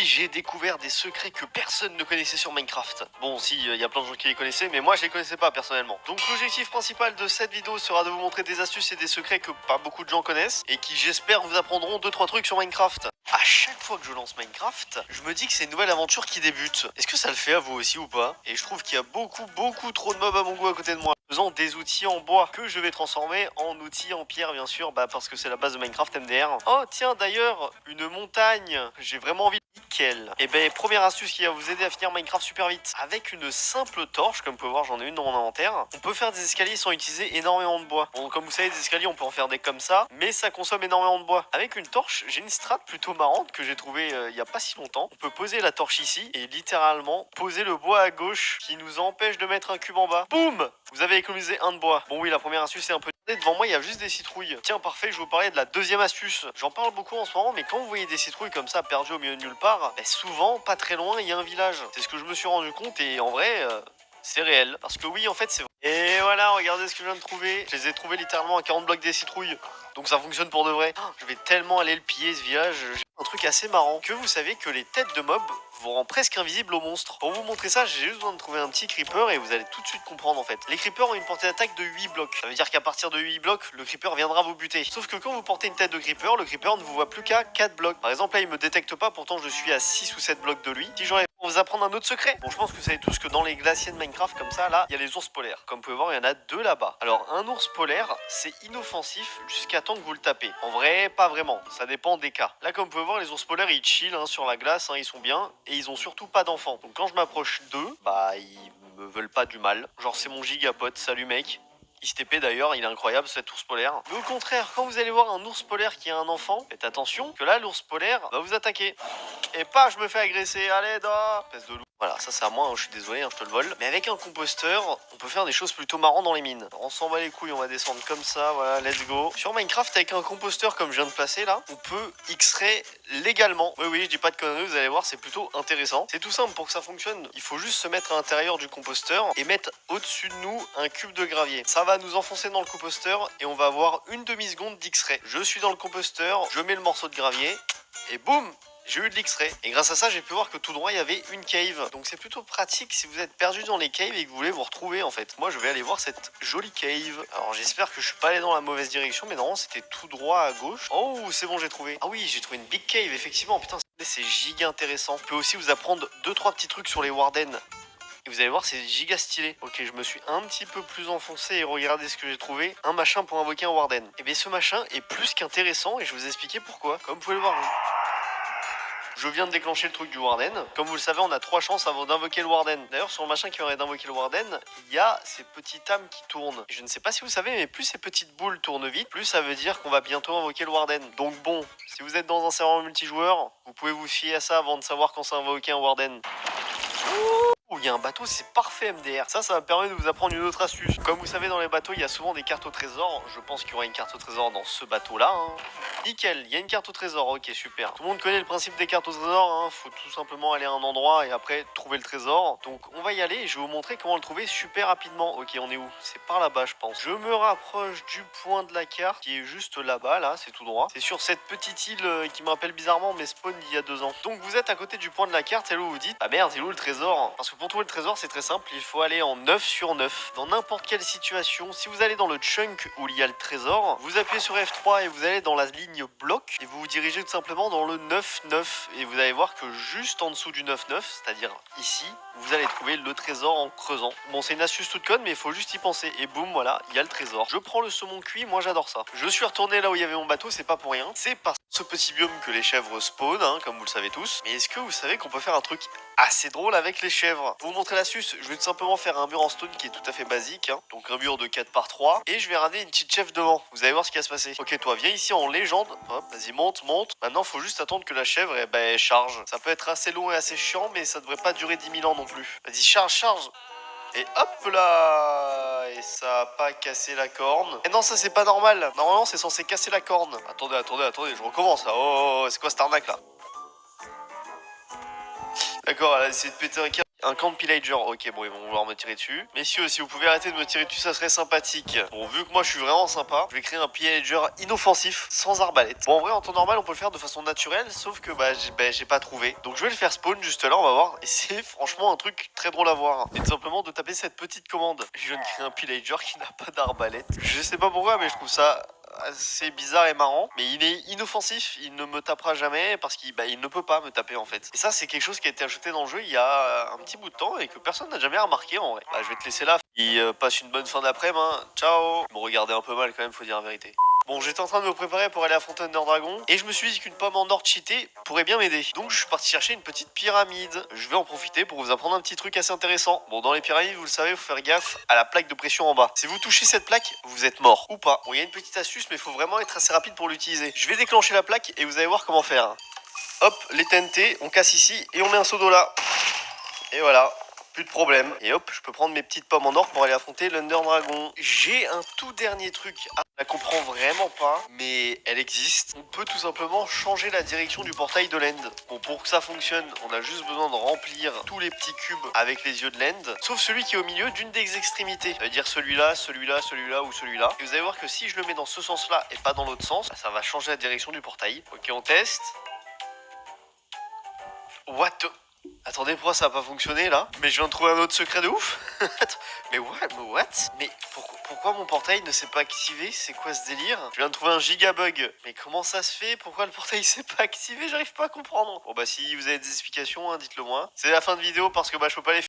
Aujourd'hui, j'ai découvert des secrets que personne ne connaissait sur Minecraft. Bon, si, il y a plein de gens qui les connaissaient, mais moi je les connaissais pas personnellement. Donc l'objectif principal de cette vidéo sera de vous montrer des astuces et des secrets que pas beaucoup de gens connaissent et qui j'espère vous apprendront 2-3 trucs sur Minecraft. À chaque fois que je lance Minecraft, je me dis que c'est une nouvelle aventure qui débute. Est-ce que ça le fait à vous aussi ou pas? Et je trouve qu'il y a beaucoup trop de mobs à mon goût à côté de moi. Faisant des outils en bois que je vais transformer en outils en pierre bien sûr, parce que c'est la base de Minecraft MDR. Oh tiens d'ailleurs, une montagne, j'ai vraiment envie de nickel. Et première astuce qui va vous aider à finir Minecraft super vite. Avec une simple torche, comme vous pouvez voir j'en ai une dans mon inventaire, on peut faire des escaliers sans utiliser énormément de bois. Bon comme vous savez des escaliers on peut en faire des comme ça, mais ça consomme énormément de bois. Avec une torche, j'ai une strat plutôt marrante que j'ai trouvée il y a pas si longtemps. On peut poser la torche ici et littéralement poser le bois à gauche qui nous empêche de mettre un cube en bas. Boum! Vous avez économisé un de bois. Bon oui, la première astuce c'est un peu... Devant moi il y a juste des citrouilles. Tiens parfait, je vais vous parler de la deuxième astuce. J'en parle beaucoup en ce moment, mais quand vous voyez des citrouilles comme ça perdues au milieu de nulle part, souvent pas très loin il y a un village. C'est ce que je me suis rendu compte et en vrai... c'est réel. Parce que oui, en fait, c'est vrai. Et voilà, regardez ce que je viens de trouver. Je les ai trouvés littéralement à 40 blocs des citrouilles. Donc ça fonctionne pour de vrai. Je vais tellement aller le piller, ce village. J'ai un truc assez marrant. Que vous savez que les têtes de mobs vous rendent presque invisibles aux monstres. Pour vous montrer ça, j'ai juste besoin de trouver un petit creeper et vous allez tout de suite comprendre en fait. Les creepers ont une portée d'attaque de 8 blocs. Ça veut dire qu'à partir de 8 blocs, le creeper viendra vous buter. Sauf que quand vous portez une tête de creeper, le creeper ne vous voit plus qu'à 4 blocs. Par exemple, là, il me détecte pas, pourtant je suis à 6 ou 7 blocs de lui. Si j'aurais pour vous apprendre un autre secret. Bon, je pense que vous savez tous que dans les glaciers de Minecraft, comme ça, là, il y a les ours polaires. Comme vous pouvez voir, il y en a 2 là-bas. Alors, un ours polaire, c'est inoffensif jusqu'à temps que vous le tapez. En vrai, pas vraiment. Ça dépend des cas. Là, comme vous pouvez voir, les ours polaires, ils chillent sur la glace, ils sont bien. Et ils ont surtout pas d'enfants. Donc, quand je m'approche d'eux, ils me veulent pas du mal. Genre, c'est mon gigapote. Salut, mec. ISTP d'ailleurs, il est incroyable cet ours polaire. Mais au contraire, quand vous allez voir un ours polaire qui a un enfant, faites attention que là, l'ours polaire va vous attaquer. Et pas, je me fais agresser, allez, espèce de loup. Voilà, ça c'est à moi, je suis désolé, je te le vole. Mais avec un composteur, on peut faire des choses plutôt marrantes dans les mines. On s'en bat les couilles, on va descendre comme ça, voilà, let's go. Sur Minecraft, avec un composteur comme je viens de placer là, on peut X-ray légalement. Oui, je dis pas de conneries, vous allez voir, c'est plutôt intéressant. C'est tout simple, pour que ça fonctionne, il faut juste se mettre à l'intérieur du composteur et mettre au-dessus de nous un cube de gravier. Ça va nous enfoncer dans le composteur et on va avoir une demi-seconde d'X-ray. Je suis dans le composteur, je mets le morceau de gravier et boum! J'ai eu de l'X-ray. Et grâce à ça, j'ai pu voir que tout droit, il y avait une cave. Donc c'est plutôt pratique si vous êtes perdu dans les caves et que vous voulez vous retrouver en fait. Moi, je vais aller voir cette jolie cave. Alors j'espère que je suis pas allé dans la mauvaise direction, mais non, c'était tout droit à gauche. Oh, c'est bon, j'ai trouvé. Ah oui, j'ai trouvé une big cave, effectivement. Putain, c'est giga intéressant. Je peux aussi vous apprendre 2-3 petits trucs sur les wardens. Et vous allez voir, c'est giga stylé. Ok, je me suis un petit peu plus enfoncé et regardez ce que j'ai trouvé. Un machin pour invoquer un warden. Et bien ce machin est plus qu'intéressant et je vais vous expliquer pourquoi. Comme vous pouvez le voir, je viens de déclencher le truc du Warden. Comme vous le savez, on a 3 chances avant d'invoquer le Warden. D'ailleurs, sur le machin qui aurait d'invoquer le Warden, il y a ces petites âmes qui tournent. Je ne sais pas si vous savez, mais plus ces petites boules tournent vite, plus ça veut dire qu'on va bientôt invoquer le Warden. Donc bon, si vous êtes dans un serveur multijoueur, vous pouvez vous fier à ça avant de savoir quand c'est invoqué un Warden. Oh, il y a un bateau, c'est parfait MDR. Ça me permet de vous apprendre une autre astuce. Comme vous savez, dans les bateaux, il y a souvent des cartes au trésor. Je pense qu'il y aura une carte au trésor dans ce bateau-là. Nickel, il y a une carte au trésor. Ok, super. Tout le monde connaît le principe des cartes au trésor. Faut tout simplement aller à un endroit et après trouver le trésor. Donc, on va y aller et je vais vous montrer comment le trouver super rapidement. Ok, on est où? C'est par là-bas, je pense. Je me rapproche du point de la carte qui est juste là-bas, là, c'est tout droit. C'est sur cette petite île qui m'appelle bizarrement mes spawns d'il y a 2 ans. Donc, vous êtes à côté du point de la carte et là, vous vous dites, ah merde, c'est où le trésor? Parce que pour trouver le trésor, c'est très simple, il faut aller en 9 sur 9. Dans n'importe quelle situation, si vous allez dans le chunk où il y a le trésor, vous appuyez sur F3 et vous allez dans la ligne bloc et vous vous dirigez tout simplement dans le 9-9 et vous allez voir que juste en dessous du 9-9, c'est-à-dire ici, vous allez trouver le trésor en creusant. Bon, c'est une astuce toute conne, mais il faut juste y penser. Et boum, voilà, il y a le trésor. Je prends le saumon cuit, moi j'adore ça. Je suis retourné là où il y avait mon bateau, c'est pas pour rien. C'est par ce petit biome que les chèvres spawnent, comme vous le savez tous. Mais est-ce que vous savez qu'on peut faire un truc assez drôle avec les chèvres? Pour vous montrer l'astuce, je vais tout simplement faire un mur en stone qui est tout à fait basique, donc un mur de 4 par 3 et je vais ramener une petite chèvre devant. Vous allez voir ce qui va se passer. Ok, toi viens ici en légende, hop, vas-y monte. Maintenant faut juste attendre que la chèvre elle charge. Ça peut être assez long et assez chiant, mais ça devrait pas durer 10 000 ans non plus. Vas-y, charge. Et hop là! Et ça a pas cassé la corne. Et non, ça c'est pas normal. Normalement c'est censé casser la corne. Attendez, je recommence là. Oh, c'est quoi cette arnaque là? D'accord, elle a essayé de péter un câble. Un camp de pillager, ok, bon, ils vont vouloir me tirer dessus. Messieurs, si vous pouvez arrêter de me tirer dessus, ça serait sympathique. Bon, vu que moi je suis vraiment sympa, je vais créer un pillager inoffensif, sans arbalète. Bon, en vrai, en temps normal, on peut le faire de façon naturelle, sauf que j'ai pas trouvé. Donc je vais le faire spawn juste là, on va voir. Et c'est franchement un truc très drôle à voir. Et tout simplement de taper cette petite commande. Je viens de créer un pillager qui n'a pas d'arbalète. Je sais pas pourquoi, mais je trouve ça assez bizarre et marrant, mais il est inoffensif, il ne me tapera jamais parce qu'il il ne peut pas me taper en fait. Et ça c'est quelque chose qui a été ajouté dans le jeu il y a un petit bout de temps et que personne n'a jamais remarqué en vrai. Bah, je vais te laisser là, il passe une bonne fin d'après-midi, hein. Ciao. Me regarder un peu mal quand même, faut dire la vérité. Bon, j'étais en train de me préparer pour aller à Fontaine Dragon et je me suis dit qu'une pomme en or cheatée pourrait bien m'aider. Donc je suis parti chercher une petite pyramide. Je vais en profiter pour vous apprendre un petit truc assez intéressant. Bon, dans les pyramides, vous le savez, il faut faire gaffe à la plaque de pression en bas. Si vous touchez cette plaque, vous êtes mort. Ou pas. Bon, il y a une petite astuce, mais il faut vraiment être assez rapide pour l'utiliser. Je vais déclencher la plaque et vous allez voir comment faire. Hop, les TNT, on casse ici et on met un seau d'eau là. Et voilà. Plus de problème. Et hop, je peux prendre mes petites pommes en or pour aller affronter l'Under Dragon. J'ai un tout dernier truc. Ah, je la comprends vraiment pas, mais elle existe. On peut tout simplement changer la direction du portail de l'End. Bon, pour que ça fonctionne, on a juste besoin de remplir tous les petits cubes avec les yeux de l'End, sauf celui qui est au milieu d'une des extrémités. Ça veut dire celui-là, celui-là, celui-là ou celui-là. Et vous allez voir que si je le mets dans ce sens-là et pas dans l'autre sens, ça va changer la direction du portail. Ok, on teste. What the... Attendez, pourquoi ça a pas fonctionné là? Mais je viens de trouver un autre secret de ouf. Mais what? Mais pourquoi mon portail ne s'est pas activé? C'est quoi ce délire? Je viens de trouver un giga bug. Mais comment ça se fait? Pourquoi le portail s'est pas activé? J'arrive pas à comprendre. Bon bah si vous avez des explications, hein, dites-le moi. C'est la fin de vidéo parce que je peux pas les